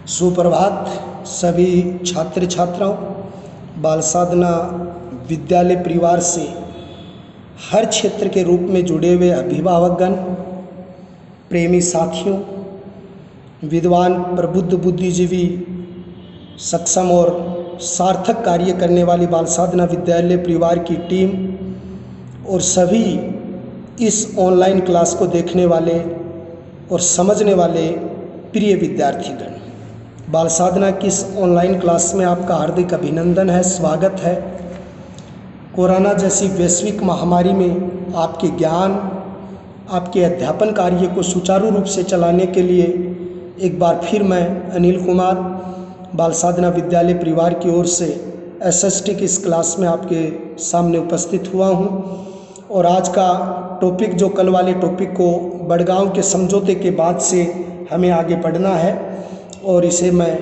सुप्रभात सभी छात्र छात्राओं। बाल साधना विद्यालय परिवार से हर क्षेत्र के रूप में जुड़े हुए अभिभावकगण, प्रेमी साथियों, विद्वान प्रबुद्ध बुद्धिजीवी, सक्षम और सार्थक कार्य करने वाली बाल साधना विद्यालय परिवार की टीम और सभी इस ऑनलाइन क्लास को देखने वाले और समझने वाले प्रिय विद्यार्थीगण, बाल साधना की इस ऑनलाइन क्लास में आपका हार्दिक अभिनंदन है, स्वागत है। कोरोना जैसी वैश्विक महामारी में आपके ज्ञान, आपके अध्यापन कार्य को सुचारू रूप से चलाने के लिए एक बार फिर मैं अनिल कुमार बाल साधना विद्यालय परिवार की ओर से एसएसटी की इस क्लास में आपके सामने उपस्थित हुआ हूं। और आज का टॉपिक, जो कल वाले टॉपिक को बड़गांव के समझौते के बाद से हमें आगे बढ़ना है, और इसे मैं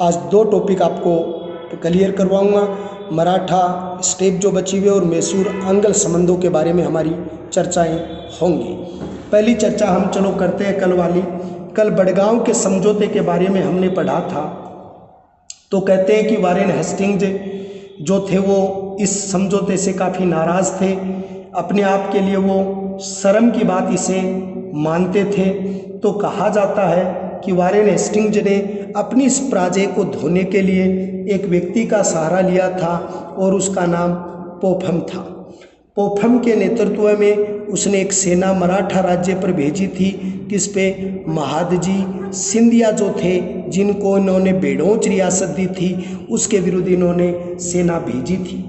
आज दो टॉपिक आपको क्लियर करवाऊंगा। मराठा स्टेप जो बची हुई और मैसूर अंगल संबंधों के बारे में हमारी चर्चाएं होंगी। पहली चर्चा हम चलो करते हैं कल वाली। कल बड़गांव के समझौते के बारे में हमने पढ़ा था। तो कहते हैं कि वारेन हेस्टिंग्स जो थे वो इस समझौते से काफ़ी नाराज़ थे, अपने आप के लिए वो शर्म की बात इसे मानते थे। तो कहा जाता है कि वारेन हेस्टिंग्स ने अपनी इस पराजय को धोने के लिए एक व्यक्ति का सहारा लिया था और उसका नाम पोफम था। पोफम के नेतृत्व में उसने एक सेना मराठा राज्य पर भेजी थी, किस पे? महादजी सिंधिया जो थे, जिनको इन्होंने बेडोंच रियासत दी थी, उसके विरुद्ध इन्होंने सेना भेजी थी।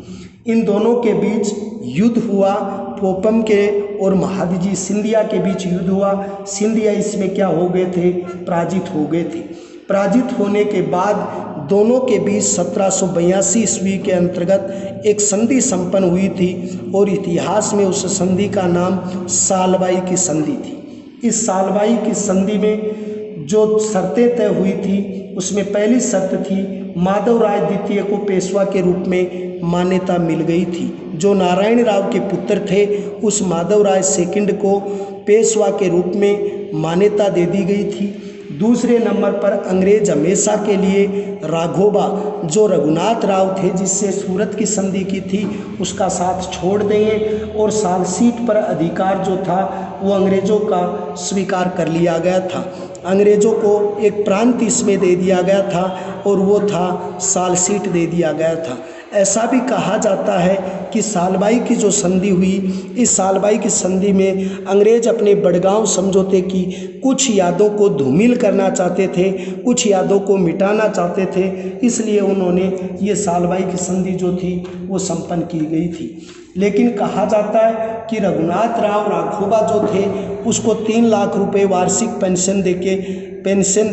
इन दोनों के बीच युद्ध हुआ, पोपम के और महादजी सिंधिया के बीच युद्ध हुआ। सिंधिया इसमें क्या हो गए थे? पराजित हो गए थे। पराजित होने के बाद दोनों के बीच 1782 ईस्वी के अंतर्गत एक संधि संपन्न हुई थी और इतिहास में उस संधि का नाम सालबाई की संधि थी। इस सालबाई की संधि में जो शर्तें तय हुई थी, उसमें पहली शर्त थी माधव राय द्वितीय को पेशवा के रूप में मान्यता मिल गई थी। जो नारायण राव के पुत्र थे, उस माधव राय सेकंड को पेशवा के रूप में मान्यता दे दी गई थी। दूसरे नंबर पर अंग्रेज हमेशा के लिए राघोबा, जो रघुनाथ राव थे जिससे सूरत की संधि की थी, उसका साथ छोड़ देंगे और साल सीट पर अधिकार जो था वो अंग्रेज़ों का स्वीकार कर लिया गया था। अंग्रेज़ों को एक प्रांत इसमें दे दिया गया था और वो था साल सीट दे दिया गया था। ऐसा भी कहा जाता है कि सालबाई की जो संधि हुई, इस सालबाई की संधि में अंग्रेज अपने बड़गांव समझौते की कुछ यादों को धूमिल करना चाहते थे, कुछ यादों को मिटाना चाहते थे, इसलिए उन्होंने ये सालबाई की संधि जो थी वो संपन्न की गई थी। लेकिन कहा जाता है कि रघुनाथ राव राघोबा जो थे, उसको 3 लाख रुपए वार्षिक पेंशन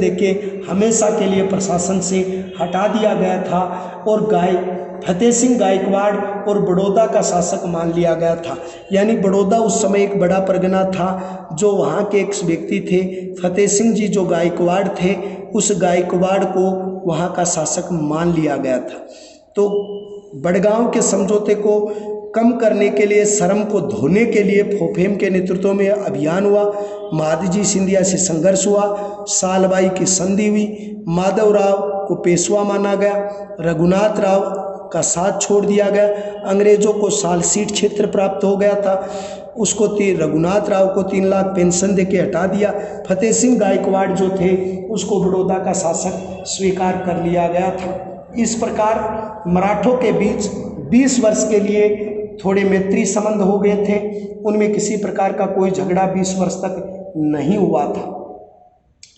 देके हमेशा के लिए प्रशासन से हटा दिया गया था और फतेह सिंह गायकवाड़ और बड़ौदा का शासक मान लिया गया था। यानी बड़ौदा उस समय एक बड़ा परगना था, जो वहाँ के एक व्यक्ति थे फतेह सिंह जी जो गायकवाड़ थे, उस गायकवाड़ को वहाँ का शासक मान लिया गया था। तो बड़गांव के समझौते को कम करने के लिए, शर्म को धोने के लिए पोफम के नेतृत्व में अभियान हुआ। महादजी सिंधिया से संघर्ष हुआ, सालबाई की संधि हुई, माधव राव को पेशवा माना गया, रघुनाथ राव का साथ छोड़ दिया गया, अंग्रेजों को साल सीट क्षेत्र प्राप्त हो गया था, उसको रघुनाथ राव को 3 लाख पेंशन देके हटा दिया। फतेह सिंह गायकवाड़ जो थे, उसको बड़ौदा का शासक स्वीकार कर लिया गया था। इस प्रकार मराठों के बीच 20 वर्ष के लिए थोड़े मैत्री संबंध हो गए थे। उनमें किसी प्रकार का कोई झगड़ा 20 वर्ष तक नहीं हुआ था।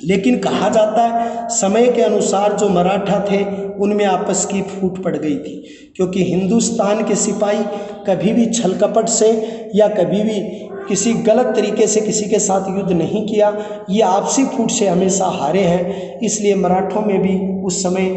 लेकिन कहा जाता है समय के अनुसार जो मराठा थे उनमें आपस की फूट पड़ गई थी, क्योंकि हिंदुस्तान के सिपाही कभी भी छल कपट से या कभी भी किसी गलत तरीके से किसी के साथ युद्ध नहीं किया, ये आपसी फूट से हमेशा हारे हैं। इसलिए मराठों में भी उस समय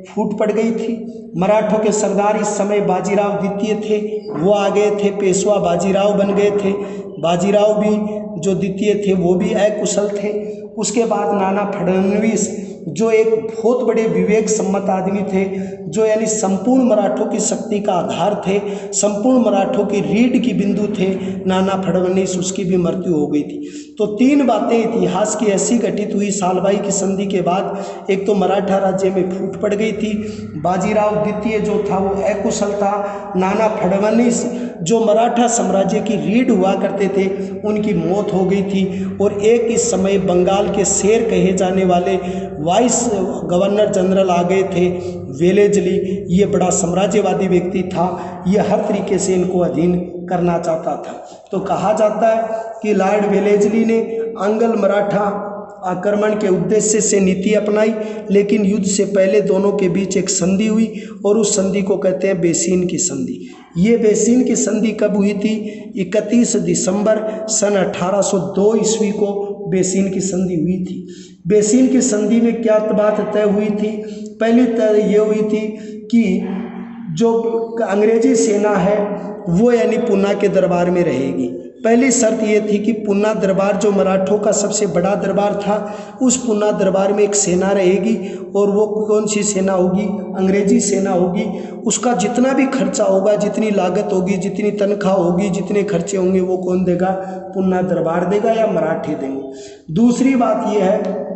फूट पड़ गई थी। मराठों के सरदार इस समय बाजीराव द्वितीय थे, वो आ गए थे, पेशवा बाजीराव बन गए थे। बाजीराव भी जो द्वितीय थे वो भी अकुशल थे उसके बाद नाना फडणवीस जो एक बहुत बड़े विवेक सम्मत आदमी थे, जो यानी संपूर्ण मराठों की शक्ति का आधार थे, संपूर्ण मराठों की रीढ़ की बिंदु थे नाना फडणवीस, उसकी भी मृत्यु हो गई थी। तो तीन बातें इतिहास की ऐसी घटित हुई सालबाई की संधि के बाद। एक तो मराठा राज्य में फूट पड़ गई थी, बाजीराव द्वितीय जो था वो अकुशल था, नाना फडणवीस जो मराठा साम्राज्य की रीढ़ हुआ करते थे उनकी मौत हो गई थी, और एक इस समय बंगाल के शेर कहे जाने वाले वाइस गवर्नर जनरल आ गए थे वेलेजली। ये बड़ा साम्राज्यवादी व्यक्ति था, ये हर तरीके से इनको अधीन करना चाहता था। तो कहा जाता है कि लॉर्ड वेलेजली ने अंगल मराठा आक्रमण के उद्देश्य से नीति अपनाई, लेकिन युद्ध से पहले दोनों के बीच एक संधि हुई और उस संधि को कहते हैं बेसिन की संधि। ये बेसिन की संधि कब हुई थी? 31 दिसंबर सन 1802 ईस्वी को बेसिन की संधि हुई थी। बेसिन की संधि में क्या बात तय हुई थी? पहली तय ये हुई थी कि जो अंग्रेजी सेना है वो यानी पूना के दरबार में रहेगी। पहली शर्त ये थी कि पूना दरबार जो मराठों का सबसे बड़ा दरबार था, उस पूना दरबार में एक सेना रहेगी, और वो कौन सी सेना होगी? अंग्रेजी सेना होगी। उसका जितना भी खर्चा होगा, जितनी लागत होगी, जितनी तनख्वाह होगी, जितने खर्चे होंगे, वो कौन देगा? पूना दरबार देगा या मराठे देंगे। दूसरी बात यह है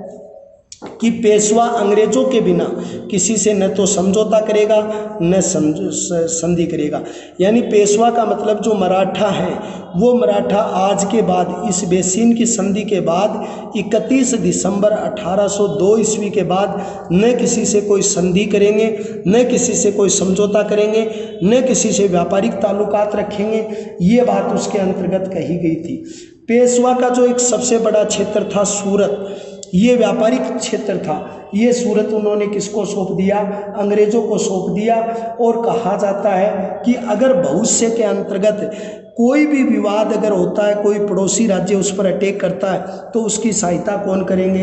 कि पेशवा अंग्रेजों के बिना किसी से न तो समझौता करेगा न संधि करेगा। यानी पेशवा का मतलब जो मराठा है वो मराठा आज के बाद, इस बेसिन की संधि के बाद 31 दिसंबर 1802 ईस्वी के बाद न किसी से कोई संधि करेंगे, न किसी से कोई समझौता करेंगे, न किसी से व्यापारिक ताल्लुकात रखेंगे। ये बात उसके अंतर्गत कही गई थी। पेशवा का जो एक सबसे बड़ा क्षेत्र था सूरत, ये व्यापारिक क्षेत्र था, ये सूरत उन्होंने किसको सौंप दिया? अंग्रेजों को सौंप दिया। और कहा जाता है कि अगर भविष्य के अंतर्गत कोई भी विवाद अगर होता है, कोई पड़ोसी राज्य उस पर अटैक करता है, तो उसकी सहायता कौन करेंगे?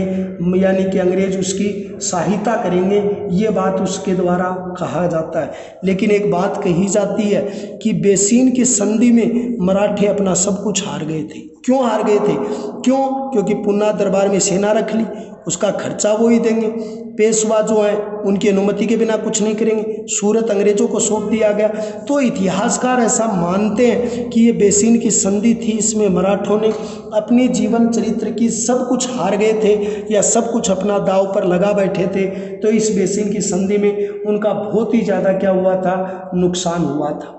यानी कि अंग्रेज उसकी सहायता करेंगे। ये बात उसके द्वारा कहा जाता है। लेकिन एक बात कही जाती है कि बेसिन की संधि में मराठे अपना सब कुछ हार गए थे। क्यों हार गए थे? क्यों? क्योंकि पूना दरबार में सेना रख ली, उसका खर्चा वो ही देंगे। पेशवा जो है उनकी अनुमति के बिना कुछ नहीं करेंगे। सूरत अंग्रेजों को सौंप दिया गया। तो इतिहासकार ऐसा मानते हैं कि ये बेसिन की संधि थी, इसमें मराठों ने अपने जीवन चरित्र की सब कुछ हार गए थे या सब कुछ अपना दांव पर लगा बैठे थे। तो इस बेसिन की संधि में उनका बहुत ही ज़्यादा क्या हुआ था? नुकसान हुआ था।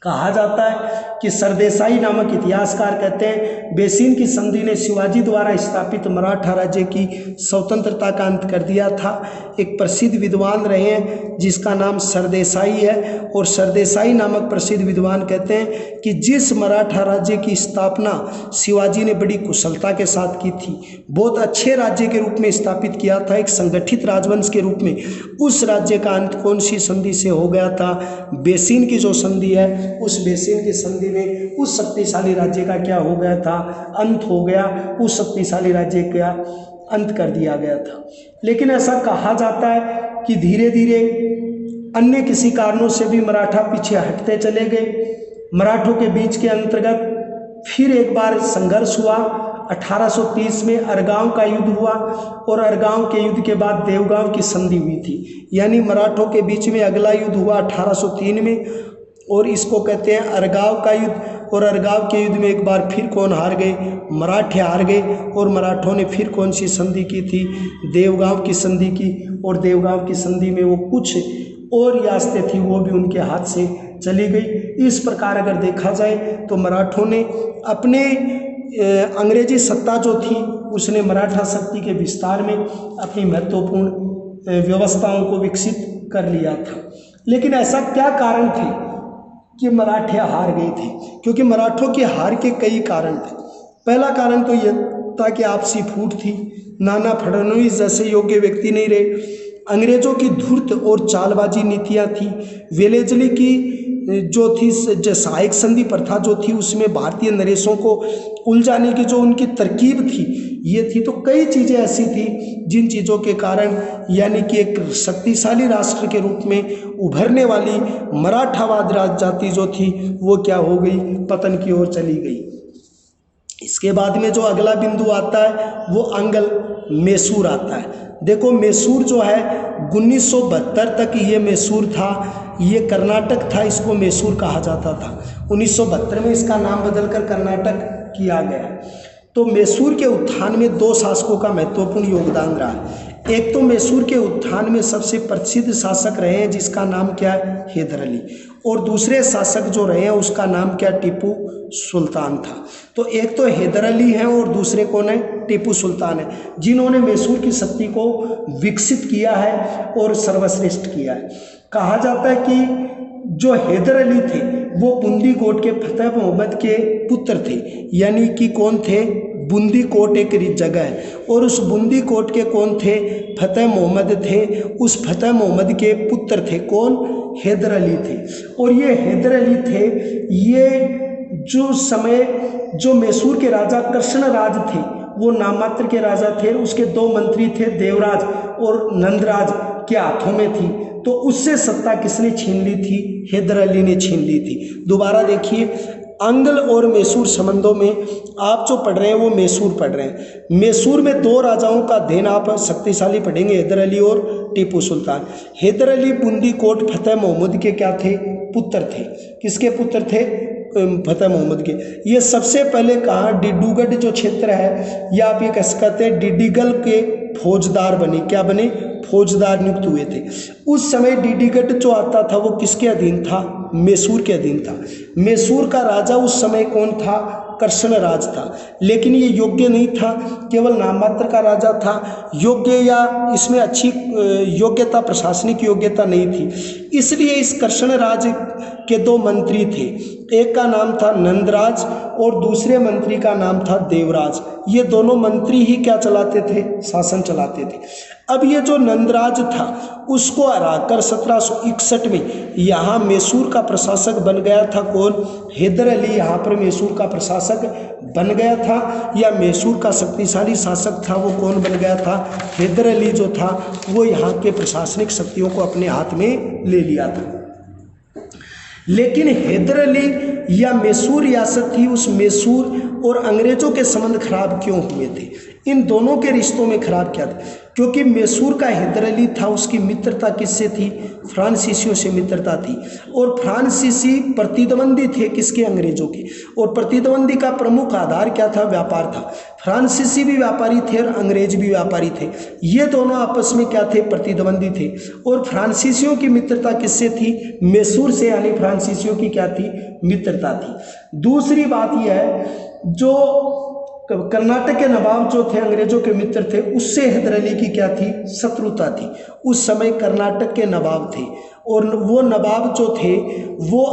कहा जाता है कि सरदेसाई नामक इतिहासकार कहते हैं बेसिन की संधि ने शिवाजी द्वारा स्थापित मराठा राज्य की स्वतंत्रता का अंत कर दिया था। एक प्रसिद्ध विद्वान रहे हैं जिसका नाम सरदेसाई है, और सरदेसाई नामक प्रसिद्ध विद्वान कहते हैं कि जिस मराठा राज्य की स्थापना शिवाजी ने बड़ी कुशलता के साथ की थी, बहुत अच्छे राज्य के रूप में स्थापित किया था, एक संगठित राजवंश के रूप में, उस राज्य का अंत कौन सी संधि से हो गया था? बेसिन की जो संधि है, उस बेसिन की संधि में उस शक्तिशाली राज्य का क्या हो गया था? अंत हो गया। उस शक्तिशाली राज्य का अंत कर दिया गया था। लेकिन ऐसा कहा जाता है कि धीरे धीरे अन्य किसी कारणों से भी मराठा पीछे हटते चले गए। मराठों के बीच के अंतर्गत फिर एक बार संघर्ष हुआ। 1830 में अरगांव का युद्ध हुआ, और अरगांव के युद्ध के बाद देवगांव की संधि हुई थी। यानी मराठों के बीच में अगला युद्ध हुआ 1803 में, और इसको कहते हैं अरगांव का युद्ध। और अरगांव के युद्ध में एक बार फिर कौन हार गए? मराठे हार गए। और मराठों ने फिर कौन सी संधि की थी? देवगांव की संधि की। और देवगांव की संधि में वो कुछ और रियासतें थी वो भी उनके हाथ से चली गई। इस प्रकार अगर देखा जाए तो मराठों ने अपने अंग्रेजी सत्ता जो थी उसने मराठा शक्ति के विस्तार में अपनी महत्वपूर्ण व्यवस्थाओं को विकसित कर लिया था। लेकिन ऐसा क्या कारण थे कि मराठे हार गए थे? क्योंकि मराठों की हार के कई कारण थे। पहला कारण तो यह था कि आपसी फूट थी। नाना फडणवीस जैसे योग्य व्यक्ति नहीं रहे। अंग्रेजों की धूर्त और चालबाजी नीतियां थी। वेलेजली की जो थी सहायक संधि प्रथा जो थी उसमें भारतीय नरेशों को उलझाने की जो उनकी तरकीब थी ये थी। तो कई चीज़ें ऐसी थी जिन चीज़ों के कारण यानी कि एक शक्तिशाली राष्ट्र के रूप में उभरने वाली मराठावाद राज जाति जो थी वो क्या हो गई? पतन की ओर चली गई। इसके बाद में जो अगला बिंदु आता है वो अंगल मैसूर आता है। देखो मैसूर जो है 1972 तक ये मैसूर था, ये कर्नाटक था, इसको मैसूर कहा जाता था। 1972 में इसका नाम बदलकर कर्नाटक किया गया। तो मैसूर के उत्थान में दो शासकों का महत्वपूर्ण योगदान रहा है। एक तो मैसूर के उत्थान में सबसे प्रसिद्ध शासक रहे हैं जिसका नाम क्या है, हैदर अली, और दूसरे शासक जो रहे हैं उसका नाम क्या, टीपू सुल्तान था। तो एक तो हैदर अली हैं और दूसरे कौन है, टीपू सुल्तान है, जिन्होंने मैसूर की शक्ति को विकसित किया है और सर्वश्रेष्ठ किया है। कहा जाता है कि जो हैदर अली थे वो बूंदी कोट के फतेह मोहम्मद के पुत्र थे, यानी कि कौन थे, बूंदी कोट एक जगह है और उस बूंदी कोट के कौन थे, फतेह मोहम्मद थे। उस फतेह मोहम्मद के पुत्र थे कौन, हैदर अली थे। और ये हैदर अली थे, ये जो समय जो मैसूर के राजा कृष्णराज थे वो नाममात्र के राजा थे, उसके दो मंत्री थे देवराज और नंदराज के हाथों में थी। तो उससे सत्ता किसने छीन ली थी, हैदर अली ने छीन ली थी। दोबारा देखिए, अंगल और मैसूर संबंधों में आप जो पढ़ रहे हैं वो मैसूर पढ़ रहे हैं। मैसूर में दो राजाओं का देन आप शक्तिशाली पढ़ेंगे, हैदर अली और टीपू सुल्तान। हैदर अली बूंदी कोट फतेह मोहम्मद के क्या थे, पुत्र थे। किसके पुत्र थे, फतेह मोहम्मद के। ये सबसे पहले कहाँ, डिडूगढ़ जो क्षेत्र है या आप ये कह सकते हैं डिडीगल के फौजदार बने, क्या बने, फौजदार नियुक्त हुए थे। उस समय डिडीगढ़ जो आता था वो किसके अधीन था, मैसूर के अधीन था। मैसूर का राजा उस समय कौन था, कृष्णराज था, लेकिन ये योग्य नहीं था, केवल नाममात्र का राजा था। योग्य या इसमें अच्छी योग्यता, प्रशासनिक योग्यता नहीं थी। इसलिए इस कृष्णराज के दो मंत्री थे, एक का नाम था नंदराज और दूसरे मंत्री का नाम था देवराज। ये दोनों मंत्री ही क्या चलाते थे, शासन चलाते थे। अब ये जो नंदराज था उसको हराकर 1761 में यहाँ मैसूर का प्रशासक बन गया था कौन, हैदर अली यहाँ पर मैसूर का प्रशासक बन गया था, या मैसूर का शक्तिशाली शासक था वो कौन बन गया था, हैदर अली जो था वो यहाँ के प्रशासनिक शक्तियों को अपने हाथ में ले लिया था। लेकिन हैदर अली या मैसूर रियासत थी, उस मैसूर और अंग्रेजों के संबंध खराब क्यों हुए थे, इन दोनों के रिश्तों में खराब क्या था, क्योंकि मैसूर का हैदर अली था उसकी मित्रता किससे थी, फ्रांसीसियों से मित्रता थी। और फ्रांसीसी प्रतिद्वंदी थे किसके, अंग्रेजों के। और प्रतिद्वंदी का प्रमुख आधार क्या था, व्यापार था। फ्रांसीसी भी व्यापारी थे और अंग्रेज भी व्यापारी थे, ये दोनों आपस में क्या थे, प्रतिद्वंदी थे। और फ्रांसीसियों की मित्रता किससे थी, मैसूर से, यानी फ्रांसीसियों की क्या थी, मित्रता थी। दूसरी बात यह है, जो कर्नाटक के नवाब जो थे अंग्रेजों के मित्र थे, उससे हैदर अली की क्या थी, शत्रुता थी। उस समय कर्नाटक के नवाब थे और वो नवाब जो थे वो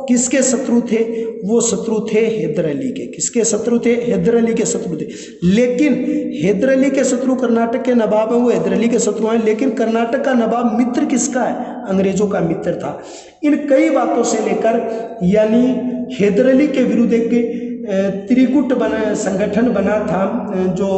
किसके शत्रु थे, वो शत्रु थे हैदर अली के। किसके शत्रु थे, हैदर अली के शत्रु थे। लेकिन हैदर अली के शत्रु कर्नाटक के नवाब हैं, वो हैदर अली के शत्रु हैं, लेकिन कर्नाटक का नवाब मित्र किसका है, अंग्रेजों का मित्र था। इन कई बातों से लेकर यानी हैदर अली के विरुद्ध एक त्रिगुट संगठन बना था, जो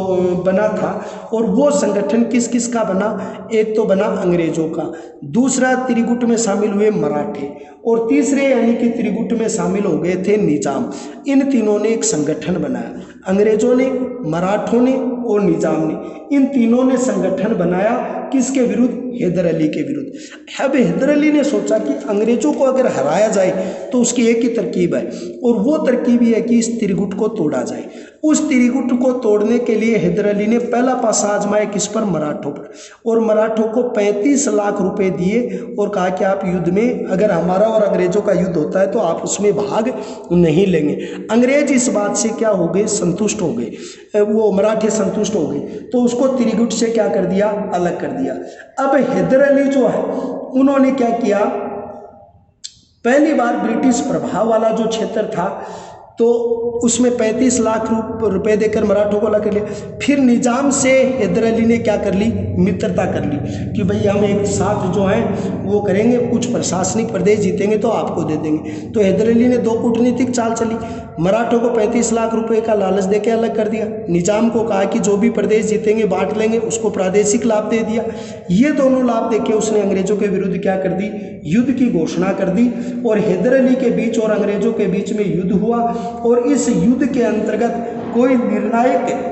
बना था, और वो संगठन किस किस का बना, एक तो बना अंग्रेजों का, दूसरा त्रिगुट में शामिल हुए मराठे, और तीसरे यानी कि त्रिगुट में शामिल हो गए थे निजाम। इन तीनों ने एक संगठन बनाया, अंग्रेजों ने, मराठों ने और निजाम ने, इन तीनों ने संगठन बनाया किसके विरुद्ध, हैदर अली के विरुद्ध। अब हैदर अली ने सोचा कि अंग्रेजों को अगर हराया जाए तो उसकी एक ही तरकीब है, और वो तरकीब ये है कि इस त्रिगुट को तोड़ा जाए। उस त्रिगुट को तोड़ने के लिए हैदर अली ने पहला पासा आजमाया किस पर, मराठों पर, और मराठों को 35 लाख रुपए दिए और कहा कि आप युद्ध में, अगर हमारा और अंग्रेजों का युद्ध होता है तो आप उसमें भाग नहीं लेंगे। अंग्रेज इस बात से क्या हो गए, संतुष्ट हो गए, वो मराठे संतुष्ट हो गए, तो उसको त्रिगुट से क्या कर दिया, अलग कर दिया। अब हैदर अली जो है उन्होंने क्या किया, पहली बार ब्रिटिश प्रभाव वाला जो क्षेत्र था तो उसमें 35 लाख रुपए देकर मराठों को ला कर लिया। फिर निजाम से हैदर अली ने क्या कर ली, मित्रता कर ली कि भाई हम एक साथ जो है वो करेंगे, कुछ प्रशासनिक प्रदेश जीतेंगे तो आपको दे देंगे। तो हैदर अली ने दो कूटनीतिक चाल चली, मराठों को 35 लाख रुपए का लालच देके अलग कर दिया, निजाम को कहा कि जो भी प्रदेश जीतेंगे बांट लेंगे, उसको प्रादेशिक लाभ दे दिया। ये दोनों लाभ देके उसने अंग्रेजों के विरुद्ध क्या कर दी, युद्ध की घोषणा कर दी, और हैदर अली के बीच और अंग्रेजों के बीच में युद्ध हुआ। और इस युद्ध के अंतर्गत कोई निर्णायक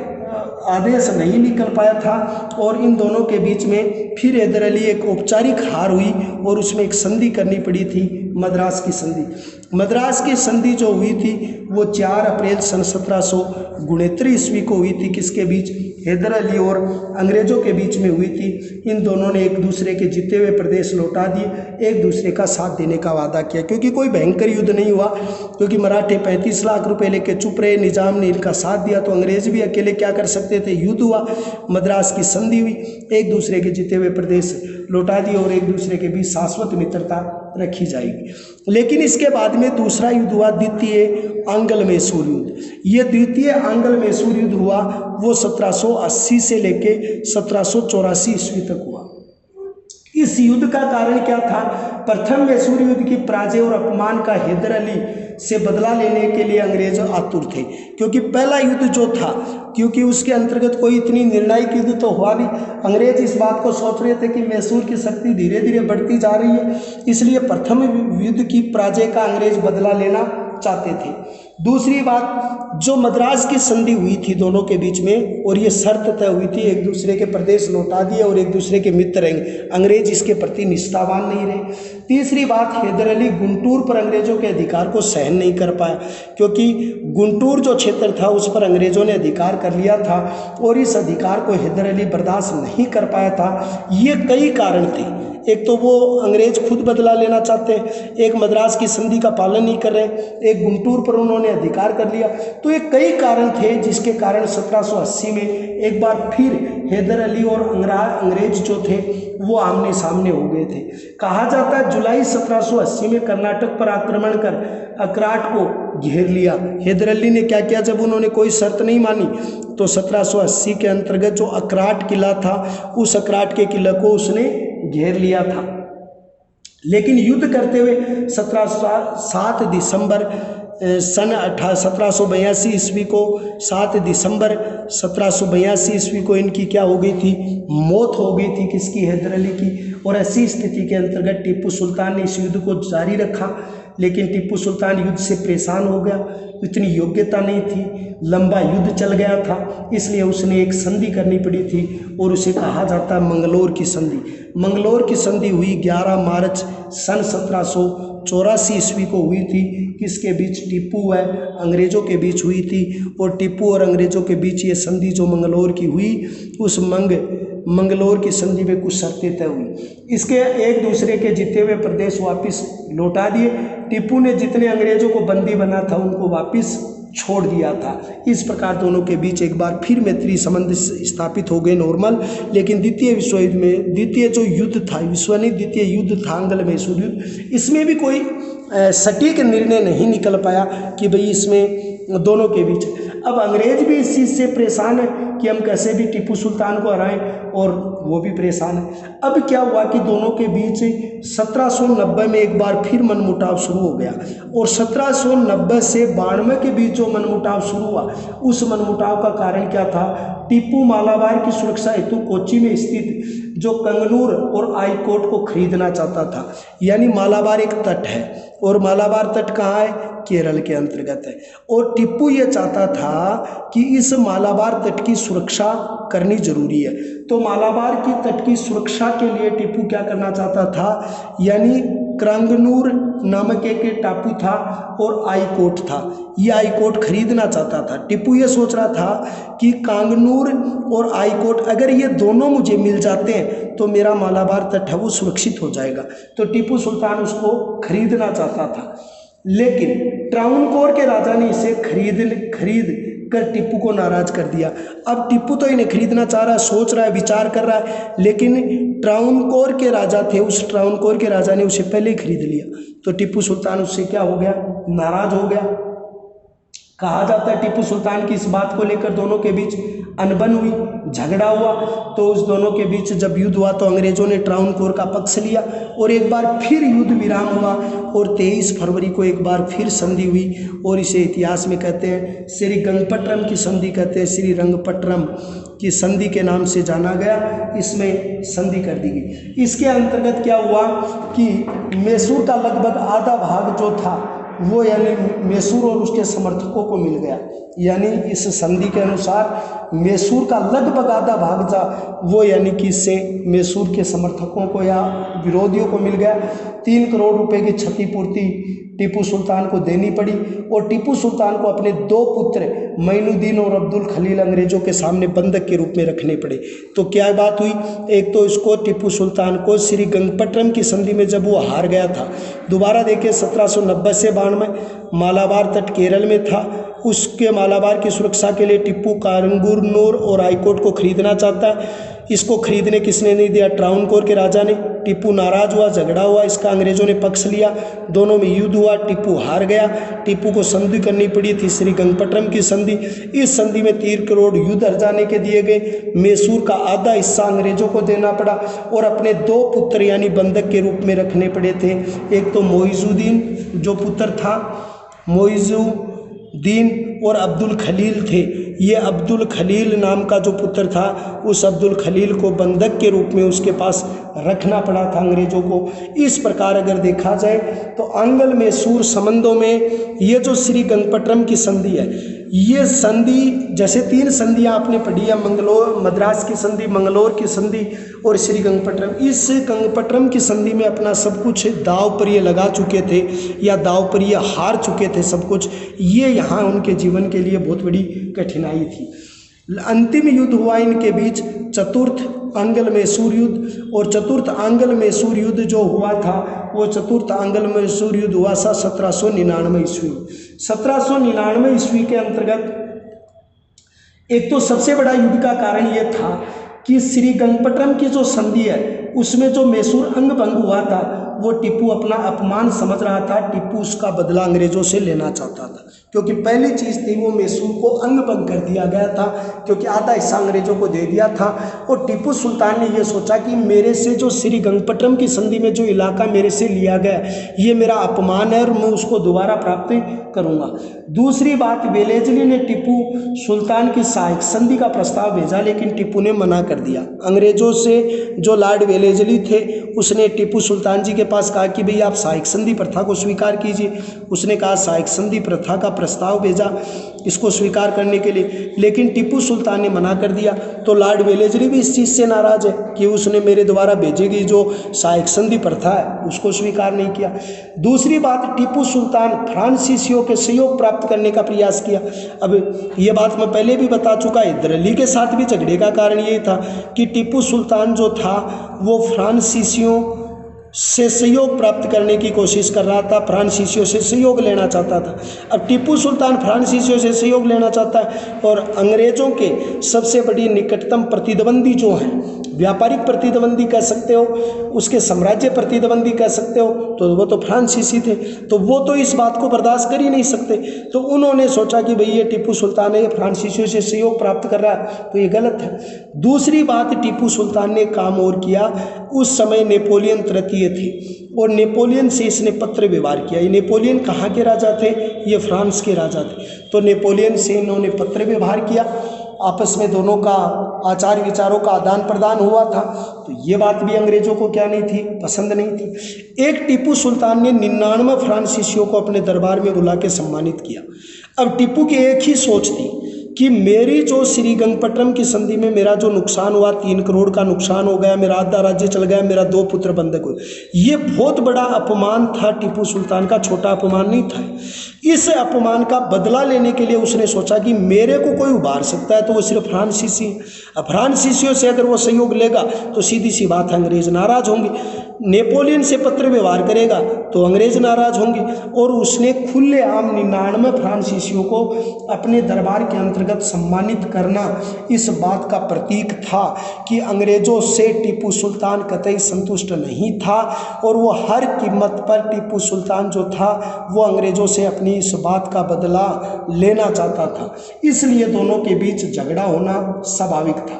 आदेश नहीं निकल पाया था और इन दोनों के बीच में फिर हैदर अली एक औपचारिक हार हुई और उसमें एक संधि करनी पड़ी थी, मद्रास की संधि। मद्रास की संधि जो हुई थी वो 4 अप्रैल सन 1769 ईस्वी को हुई थी। किसके बीच? हैदर अली और अंग्रेज़ों के बीच में हुई थी। इन दोनों ने एक दूसरे के जीते हुए प्रदेश लौटा दिए, एक दूसरे का साथ देने का वादा किया, क्योंकि कोई भयंकर युद्ध नहीं हुआ, क्योंकि मराठे 35 लाख रुपए लेके चुप रहे, निजाम ने इनका साथ दिया, तो अंग्रेज भी अकेले क्या कर सकते थे। युद्ध हुआ, मद्रास की संधि हुई, एक दूसरे के जीते हुए प्रदेश लौटा दिए और एक दूसरे के बीच शाश्वत मित्रता रखी जाएगी। लेकिन इसके बाद में दूसरा युद्ध हुआ, द्वितीय आंग्ल मैसूर युद्ध। ये द्वितीय आंग्ल मैसूर युद्ध हुआ वो 1780 से लेके 1784 ईस्वी तक हुआ। इस युद्ध का कारण क्या था? प्रथम मैसूर युद्ध की पराजय और अपमान का हैदर अली से बदला लेने के लिए अंग्रेज आतुर थे, क्योंकि पहला युद्ध जो था, क्योंकि उसके अंतर्गत कोई इतनी निर्णायक युद्ध तो हुआ नहीं। अंग्रेज इस बात को सोच रहे थे कि मैसूर की शक्ति धीरे धीरे बढ़ती जा रही है, इसलिए प्रथम युद्ध की पराजय का अंग्रेज बदला लेना चाहते थे। दूसरी बात, जो मद्रास की संधि हुई थी दोनों के बीच में और ये शर्त तय हुई थी, एक दूसरे के प्रदेश लौटा दिए और एक दूसरे के मित्र रहेंगे, अंग्रेज इसके प्रति निष्ठावान नहीं रहे। तीसरी बात, हैदर अली गुंटूर पर अंग्रेजों के अधिकार को सहन नहीं कर पाया, क्योंकि गुंटूर जो क्षेत्र था उस पर अंग्रेजों ने अधिकार कर लिया था और इस अधिकार को हैदर अली बर्दाश्त नहीं कर पाया था। ये कई कारण थे, एक तो वो अंग्रेज खुद बदला लेना चाहते हैं, एक मद्रास की संधि का पालन नहीं कर रहे, एक गुंटूर पर उन्होंने अधिकार कर लिया, तो ये कई कारण थे जिसके कारण 1780 में एक बार फिर हैदर अली और अंग्रेज जो थे वो आमने सामने हो गए थे। कहा जाता है जुलाई 1780 में कर्नाटक पर आक्रमण कर अकराट को घेर लिया। हैदर अली ने क्या किया, जब उन्होंने कोई शर्त नहीं मानी तो 1780 के अंतर्गत जो अकराट किला था उस अकराट के किले को उसने घेर लिया था। लेकिन युद्ध करते हुए 7 दिसंबर सन 1782 ईस्वी को 7 दिसंबर 1782 ईस्वी को इनकी क्या हो गई थी, मौत हो गई थी। किसकी? हैदर अली की। और ऐसी स्थिति के अंतर्गत टीपू सुल्तान ने इस युद्ध को जारी रखा, लेकिन टीपू सुल्तान युद्ध से परेशान हो गया, इतनी योग्यता नहीं थी, लंबा युद्ध चल गया था, इसलिए उसने एक संधि करनी पड़ी थी और उसे कहा जाता है मंगलोर की संधि। मंगलोर की संधि हुई 11 मार्च सन 1784 ईस्वी को हुई थी। किसके बीच? टीपू व अंग्रेज़ों के बीच हुई थी। और टीपू और अंग्रेज़ों के बीच ये संधि जो मंगलोर की हुई, उस मंगलोर की संधि में कुछ शर्तें तय हुई। इसके एक दूसरे के जीते हुए प्रदेश वापस लौटा दिए। टीपू ने जितने अंग्रेज़ों को बंदी बना था उनको वापस छोड़ दिया था। इस प्रकार दोनों के बीच एक बार फिर मैत्री संबंध स्थापित हो गए नॉर्मल। लेकिन द्वितीय विश्व युद्ध में, द्वितीय जो युद्ध था, विश्व नहीं द्वितीय युद्ध था आंग्ल मैसूर युद्ध, इसमें भी कोई सटीक निर्णय नहीं निकल पाया कि भाई इसमें दोनों के बीच। अब अंग्रेज भी इस चीज़ से परेशान है कि हम कैसे भी टीपू सुल्तान को हराएं, और वो भी परेशान है। अब क्या हुआ कि दोनों के बीच 1790 में एक बार फिर मनमुटाव शुरू हो गया, और 1790 से 92 के बीच जो मनमुटाव शुरू हुआ, उस मनमुटाव का कारण क्या था? टीपू मालाबार की सुरक्षा हेतु कोच्चि में स्थित जो कंगनूर और आईकोट को खरीदना चाहता था। यानी मालाबार एक तट है और मालाबार तट कहाँ है? केरल के अंतर्गत है। और टीपू ये चाहता था कि इस मालाबार तट की सुरक्षा करनी जरूरी है, तो मालाबार की तट की सुरक्षा के लिए टीपू क्या करना चाहता था, यानी क्रंगनूर नामक एक टापू था और आईकोट था, ये आईकोट खरीदना चाहता था। टीपू ये सोच रहा था कि कांगनूर और आईकोट अगर ये दोनों मुझे मिल जाते हैं तो मेरा मालाबार तट है वो सुरक्षित हो जाएगा, तो टीपू सुल्तान उसको खरीदना चाहता था। लेकिन ट्रावनकोर के राजा ने इसे खरीद कर टीपू को नाराज कर दिया। अब टीपू तो इन्हें खरीदना चाह रहा है, सोच रहा है, विचार कर रहा है, लेकिन ट्रावनकोर के राजा थे, उस ट्रावनकोर के राजा ने उसे पहले ही खरीद लिया, तो टीपू सुल्तान उससे क्या हो गया? नाराज हो गया। कहा जाता है टीपू सुल्तान की इस बात को लेकर दोनों के बीच अनबन हुई, झगड़ा हुआ। तो उस दोनों के बीच जब युद्ध हुआ तो अंग्रेजों ने ट्रावनकोर का पक्ष लिया और एक बार फिर युद्ध विराम हुआ और 23 फरवरी को एक बार फिर संधि हुई, और इसे इतिहास में कहते हैं श्री रंगपट्टरम की संधि कहते हैं। श्री रंगपट्टरम की संधि के नाम से जाना गया, इसमें संधि कर दी गई। इसके अंतर्गत क्या हुआ कि मैसूर का लगभग आधा भाग जो था, वो यानी मैसूर और उसके समर्थकों को मिल गया। यानी इस संधि के अनुसार मैसूर का लगभग आधा भाग था वो यानी कि इससे मैसूर के समर्थकों को या विरोधियों को मिल गया। 3 करोड़ रुपए की क्षतिपूर्ति टीपू सुल्तान को देनी पड़ी और टीपू सुल्तान को अपने 2 पुत्र मोइनुद्दीन और अब्दुल खलील अंग्रेजों के सामने बंधक के रूप में रखने पड़े। तो क्या बात हुई, एक तो इसको टीपू सुल्तान को श्री गंगपट्टनम की संधि में जब वो हार गया था, दोबारा देखिए 1790 से 92 मालाबार तट केरल में था, उसके मालाबार की सुरक्षा के लिए टीपू कांगूरनूर और हाईकोर्ट को खरीदना चाहता है। इसको खरीदने किसने नहीं दिया, ट्रावनकोर के राजा ने। टीपू नाराज हुआ, झगड़ा हुआ, इसका अंग्रेजों ने पक्ष लिया, दोनों में युद्ध हुआ, टीपू हार गया। टीपू को संधि करनी पड़ी थी श्री गंगपट्टनम की संधि। इस संधि में 3 करोड़ युद्ध हर्जाने के दिए गए, मैसूर का आधा हिस्सा अंग्रेजों को देना पड़ा और अपने 2 पुत्र यानी बंधक के रूप में रखने पड़े थे। एक तो मोइजुद्दीन जो पुत्र था, मोइजुद्दीन और अब्दुल खलील थे। ये अब्दुल खलील नाम का जो पुत्र था, उस अब्दुल खलील को बंधक के रूप में उसके पास रखना पड़ा था अंग्रेजों को। इस प्रकार अगर देखा जाए तो आंग्ल मैसूर संबंधों में ये जो श्री गंगपट्टनम की संधि है, ये संधि जैसे 3 संधियाँ आपने पढ़ी है, मद्रास की संधि, मंगलोर की संधि और श्री गंगपट्टनम। इस गंगपट्टनम की संधि में अपना सब कुछ दाव पर ये लगा चुके थे या दाव पर ये हार चुके थे सब कुछ। ये यहाँ उनके जीवन के लिए बहुत बड़ी कठिनाई थी। अंतिम युद्ध हुआ इनके बीच, चतुर्थ आंग्ल मैसूर युद्ध। और चतुर्थ आंग्ल मैसूर युद्ध जो हुआ था, वो चतुर्थ आंग्ल मैसूर युद्ध हुआ था 1799 ईस्वी। 1799 ईस्वी के अंतर्गत एक तो सबसे बड़ा युद्ध का कारण ये था कि श्री गंगपट्टनम की जो संधि है उसमें जो मैसूर अंग भंग हुआ था, वो टीपू अपना अपमान समझ रहा था। टीपू उसका बदला अंग्रेजों से लेना चाहता था, क्योंकि पहली चीज़ थी वो मैसूर को अंग भंग कर दिया गया था, क्योंकि आधा हिस्सा अंग्रेजों को दे दिया था। और टीपू सुल्तान ने ये सोचा कि मेरे से जो श्री गंगपट्टनम की संधि में जो इलाका मेरे से लिया गया, ये मेरा अपमान है और मैं उसको दोबारा प्राप्त करूँगा। दूसरी बात, वेलेजली ने टीपू सुल्तान की सहायक संधि का प्रस्ताव भेजा, लेकिन टीपू ने मना कर दिया। अंग्रेजों से जो लॉर्ड वेलेजली थे, उसने टीपू सुल्तान जी के पास कहा कि भाई आप सहायक संधि प्रथा को स्वीकार कीजिए। उसने कहा सहायक संधि प्रथा का प्रस्ताव भेजा इसको स्वीकार करने के लिए, लेकिन टीपू सुल्तान ने मना कर दिया। तो लॉर्ड वेलेजली भी इस चीज़ से नाराज है कि उसने मेरे द्वारा भेजी गई जो सहायक संधि प्रथा है उसको स्वीकार नहीं किया। दूसरी बात, टीपू सुल्तान फ्रांसीसियों के सहयोग प्राप्त करने का प्रयास किया। अब ये बात मैं पहले भी बता चुका है, दिल्ली के साथ भी झगड़े का कारण ये था कि टीपू सुल्तान जो था वो फ्रांसीसियों से सहयोग प्राप्त करने की कोशिश कर रहा था, फ्रांसीसियों से सहयोग लेना चाहता था। अब टीपू सुल्तान फ्रांसीसियों से सहयोग लेना चाहता है और अंग्रेजों के सबसे बड़ी निकटतम प्रतिद्वंदी जो हैं, व्यापारिक प्रतिद्वंदी कह सकते हो, उसके साम्राज्य प्रतिद्वंदी कह सकते हो, तो वो तो फ्रांसीसी थे, तो वो तो इस बात को बर्दाश्त कर ही नहीं सकते। तो उन्होंने सोचा कि भाई ये टीपू सुल्तान है, ये फ्रांसीसियों से सहयोग प्राप्त कर रहा है, तो ये गलत है। दूसरी बात, टीपू सुल्तान ने काम और किया, उस समय नेपोलियन तृतीय थे और नेपोलियन से इसने पत्र व्यवहार किया। ये नेपोलियन कहाँ के राजा थे, ये फ्रांस के राजा थे, तो नेपोलियन से इन्होंने पत्र व्यवहार किया, आपस में दोनों का आचार विचारों का आदान प्रदान हुआ था। तो ये बात भी अंग्रेजों को क्या नहीं थी, पसंद नहीं थी। एक टीपू सुल्तान ने 99 फ्रांसीसियों को अपने दरबार में बुला के सम्मानित किया। अब टीपू की एक ही सोच थी कि मेरी जो श्री गंगपट्टनम की संधि में मेरा जो नुकसान हुआ, 3 करोड़ का नुकसान हो गया, मेरा आधा राज्य चल गया, मेरा 2 पुत्र बंधक हुए, ये बहुत बड़ा अपमान था टीपू सुल्तान का, छोटा अपमान नहीं था। इस अपमान का बदला लेने के लिए उसने सोचा कि मेरे को कोई उभार सकता है तो वो सिर्फ फ्रांसीसी। अब फ्रांसीसियों से अगर वो सहयोग लेगा तो सीधी सी बात है अंग्रेज नाराज होंगे, नेपोलियन से पत्र व्यवहार करेगा तो अंग्रेज नाराज होंगे। और उसने खुलेआम 99 फ्रांसीसियों को अपने दरबार के अंतर्गत सम्मानित करना इस बात का प्रतीक था कि अंग्रेजों से टीपू सुल्तान कतई संतुष्ट नहीं था और वो हर कीमत पर टीपू सुल्तान जो था वो अंग्रेजों से अपनी इस बात का बदला लेना चाहता था। इसलिए दोनों के बीच झगड़ा होना स्वाभाविक था।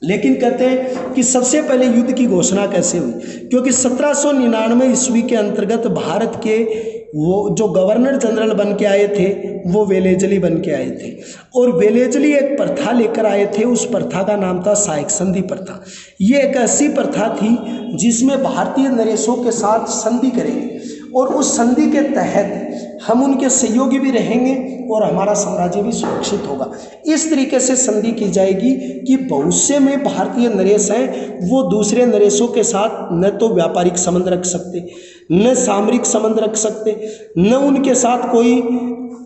लेकिन कहते हैं कि सबसे पहले युद्ध की घोषणा कैसे हुई, क्योंकि 1799 ईस्वी के अंतर्गत भारत के वो जो गवर्नर जनरल बन के आए थे वो वेलेजली बन के आए थे और वेलेजली एक प्रथा लेकर आए थे। उस प्रथा का नाम था सहायक संधि प्रथा। ये एक ऐसी प्रथा थी जिसमें भारतीय नरेशों के साथ संधि करेंगे और उस संधि के तहत हम उनके सहयोगी भी रहेंगे और हमारा साम्राज्य भी सुरक्षित होगा। इस तरीके से संधि की जाएगी कि बहुत से में भारतीय नरेश हैं वो दूसरे नरेशों के साथ न तो व्यापारिक संबंध रख सकते, न सामरिक संबंध रख सकते, न उनके साथ कोई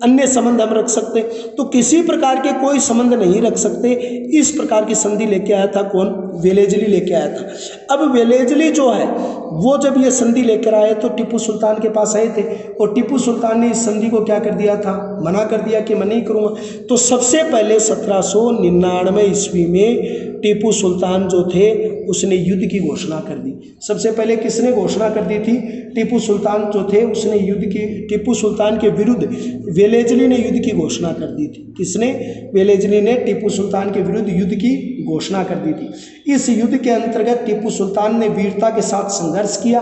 अन्य संबंध हम रख सकते, तो किसी प्रकार के कोई संबंध नहीं रख सकते। इस प्रकार की संधि लेके आया था कौन? वेलेजली लेके आया था। अब वेलेजली जो है वो जब ये संधि लेकर आए तो टीपू सुल्तान के पास आए थे और टीपू सुल्तान ने इस संधि को क्या कर दिया था? मना कर दिया कि मैं नहीं करूँगा। तो सबसे पहले 1799 ईस्वी में टीपू सुल्तान जो थे उसने युद्ध की घोषणा कर दी। सबसे पहले किसने घोषणा कर दी थी? टीपू सुल्तान जो थे उसने युद्ध की, टीपू सुल्तान के विरुद्ध वेलेजली ने युद्ध की घोषणा कर दी थी। किसने? वेलेजली ने टीपू सुल्तान के विरुद्ध युद्ध की घोषणा कर दी थी। इस युद्ध के अंतर्गत टीपू सुल्तान ने वीरता के साथ संघर्ष किया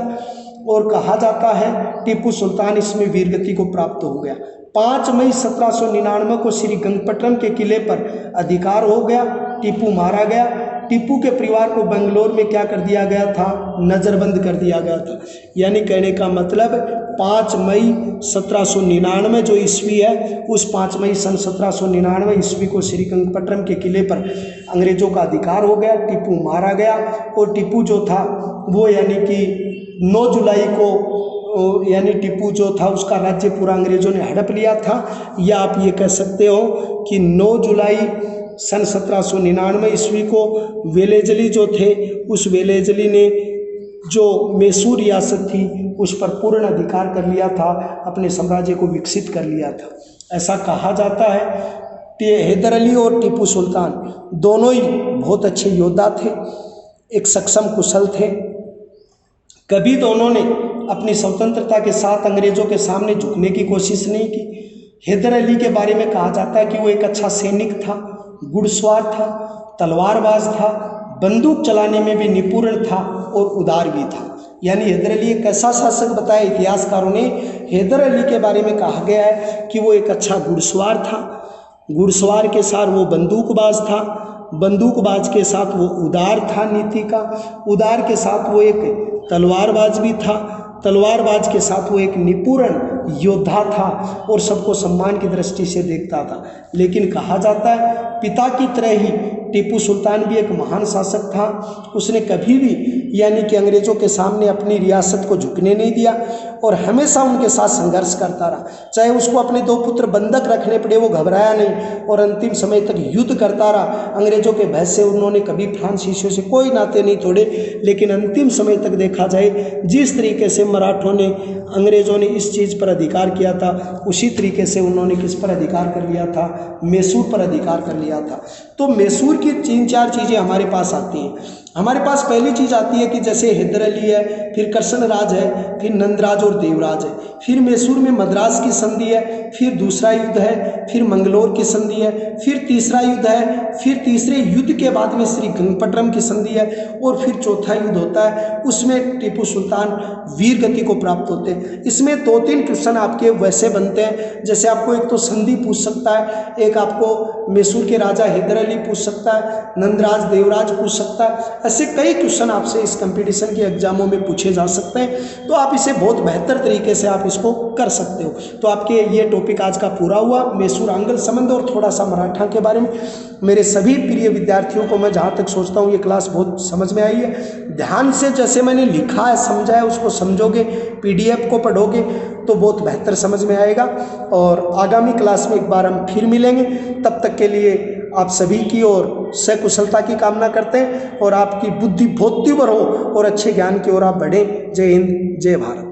और कहा जाता है टीपू सुल्तान इसमें वीरगति को प्राप्त हो गया। 5 मई 1799 को श्री गंगपट्टनम के किले पर अधिकार हो गया। टीपू मारा गया। टीपू के परिवार को बेंगलोर में क्या कर दिया गया था? नज़रबंद कर दिया गया था। यानी कहने का मतलब 5 मई 1799 जो ईस्वी है, उस 5 मई सन 1799 ईस्वी को श्री गंगपट्टनम के किले पर अंग्रेजों का अधिकार हो गया। टीपू मारा गया और टीपू जो था वो यानी कि 9 जुलाई को यानी टीपू जो था उसका राज्य पूरा अंग्रेजों ने हड़प लिया था। या आप ये कह सकते हो कि 9 जुलाई सन 1799 ईस्वी को वेलेजली जो थे उस वेलेजली ने जो मैसूर रियासत थी उस पर पूर्ण अधिकार कर लिया था, अपने साम्राज्य को विकसित कर लिया था। ऐसा कहा जाता है। हैदर अली और टीपू सुल्तान दोनों ही बहुत अच्छे योद्धा थे, एक सक्षम कुशल थे। कभी दोनों ने अपनी स्वतंत्रता के साथ अंग्रेजों के सामने झुकने की कोशिश नहीं की। हैदर अली के बारे में कहा जाता है कि वो एक अच्छा सैनिक था, घुड़सवार था, तलवारबाज था, बंदूक चलाने में भी निपुण था और उदार भी था। यानी हैदर अली एक ऐसा शासक बताया इतिहासकारों ने। हैदर अली के बारे में कहा गया है कि वो एक अच्छा घुड़सवार था, घुड़सवार के साथ वो बंदूकबाज था, बंदूकबाज के साथ वो उदार था नीति का, उदार के साथ वो एक तलवारबाज भी था, तलवारबाज के साथ वो एक निपुण योद्धा था और सबको सम्मान की दृष्टि से देखता था। लेकिन कहा जाता है पिता की तरह ही टीपू सुल्तान भी एक महान शासक था। उसने कभी भी यानी कि अंग्रेजों के सामने अपनी रियासत को झुकने नहीं दिया और हमेशा उनके साथ संघर्ष करता रहा। चाहे उसको अपने 2 पुत्र बंधक रखने पड़े, वो घबराया नहीं और अंतिम समय तक युद्ध करता रहा। अंग्रेजों के भय से उन्होंने कभी फ्रांसीसियों से कोई नाते नहीं तोड़े। लेकिन अंतिम समय तक देखा जाए जिस तरीके से मराठों ने, अंग्रेजों ने इस चीज़ पर अधिकार किया था, उसी तरीके से उन्होंने किस पर अधिकार कर लिया था? मैसूर पर अधिकार कर लिया था। तो मैसूर की 3-4 चीज़ें हमारे पास आती हैं। हमारे पास पहली चीज़ आती है कि जैसे हैदर अली है, फिर कृष्णराज है, फिर नंदराज और देवराज है, फिर मैसूर में मद्रास की संधि है, फिर दूसरा युद्ध है, फिर मंगलोर की संधि है, फिर तीसरा युद्ध है, फिर तीसरे युद्ध के बाद में श्री गंगपट्टनम की संधि है और फिर चौथा युद्ध होता है, उसमें टीपू सुल्तान वीर गति को प्राप्त होते हैं। इसमें 2-3 क्वेश्चन आपके वैसे बनते हैं, जैसे आपको एक तो संधि पूछ सकता है, एक आपको मैसूर के राजा हैदर अली पूछ सकता है, नंदराज देवराज पूछ सकता है। ऐसे कई क्वेश्चन आपसे इस कंपटीशन के एग्जामों में पूछे जा सकते हैं, तो आप इसे बहुत बेहतर तरीके से आप इसको कर सकते हो। तो आपके ये टॉपिक आज का पूरा हुआ, मैसूर आंग्ल संबंध और थोड़ा सा मराठा के बारे में। मेरे सभी प्रिय विद्यार्थियों को मैं जहाँ तक सोचता हूँ ये क्लास बहुत समझ में आई है। ध्यान से जैसे मैंने लिखा है, समझा है, उसको समझोगे, PDF को पढ़ोगे तो बहुत बेहतर समझ में आएगा। और आगामी क्लास में एक बार हम फिर मिलेंगे। तब तक के लिए आप सभी की ओर सकुशलता की कामना करते हैं और आपकी बुद्धि बहुत तीव्र हो और अच्छे ज्ञान की ओर आप बढ़ें। जय हिंद, जय भारत।